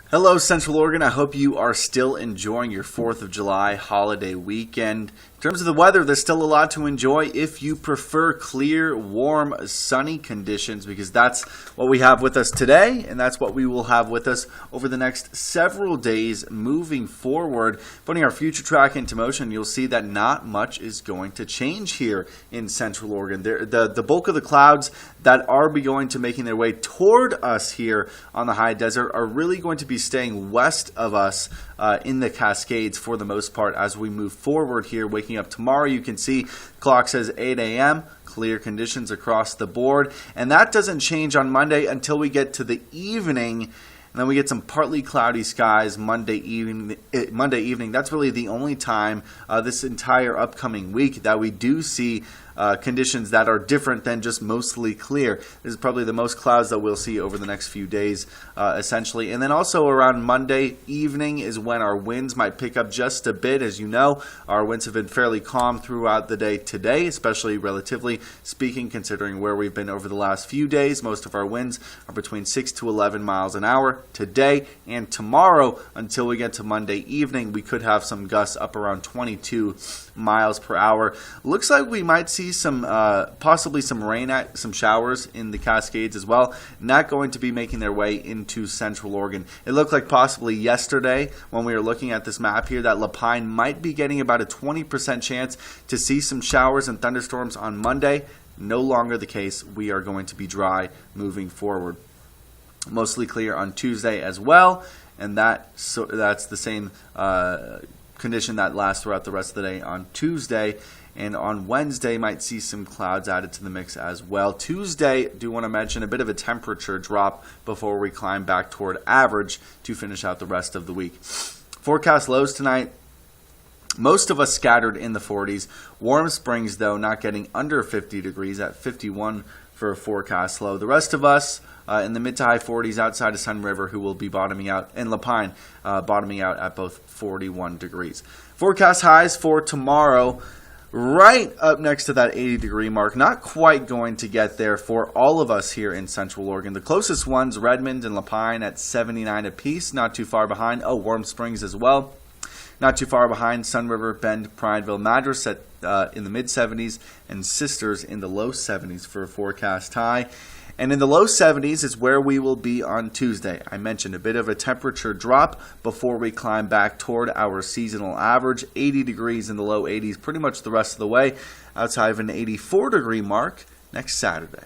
Hello, Central Oregon. I hope you are still enjoying your 4th of July holiday weekend. In terms of the weather, there's still a lot to enjoy if you prefer clear, warm, sunny conditions, because that's what we have with us today, and that's what we will have with us over the next several days moving forward. Putting our future track into motion, you'll see that not much is going to change here in Central Oregon. The bulk of the clouds that are going to making their way toward us here on the high desert are really going to be staying west of us in the Cascades for the most part as we move forward here. Waking up tomorrow, you can see clock says 8 a.m. Clear conditions across the board, and that doesn't change on Monday until we get to the evening. And then we get some partly cloudy skies Monday evening. That's really the only time this entire upcoming week that we do see conditions that are different than just mostly clear. This is probably the most clouds that we'll see over the next few days, essentially. And then also around Monday evening is when our winds might pick up just a bit. As you know, our winds have been fairly calm throughout the day today, especially relatively speaking, considering where we've been over the last few days. Most of our winds are between 6 to 11 miles an hour today and tomorrow. Until we get to Monday evening, we could have some gusts up around 22 miles per hour. Looks like we might see some possibly some rain, some showers in the Cascades as well, not going to be making their way into Central Oregon. It looked like possibly yesterday when we were looking at this map here that Lapine might be getting about a 20% chance to see some showers and thunderstorms on Monday. No longer the case. We are going to be dry moving forward. Mostly clear on Tuesday as well, and that's the same condition that lasts throughout the rest of the day on Tuesday. And on Wednesday, might see some clouds added to the mix as well. Tuesday, do want to mention a bit of a temperature drop before we climb back toward average to finish out the rest of the week. Forecast lows tonight. Most of us scattered in the 40s. Warm Springs, though, not getting under 50 degrees at 51 for a forecast low. The rest of us in the mid to high 40s outside of Sun River, who will be bottoming out, and Lapine bottoming out at both 41 degrees. Forecast highs for tomorrow, right up next to that 80-degree mark. Not quite going to get there for all of us here in Central Oregon. The closest ones, Redmond and Lapine at 79 apiece, not too far behind. Oh, Warm Springs as well. Not too far behind, Sun River, Bend, Prineville, Madras at in the mid-70s, and Sisters in the low 70s for a forecast high. And in the low 70s is where we will be on Tuesday. I mentioned a bit of a temperature drop before we climb back toward our seasonal average. 80 degrees in the low 80s pretty much the rest of the way, outside of an 84-degree mark next Saturday.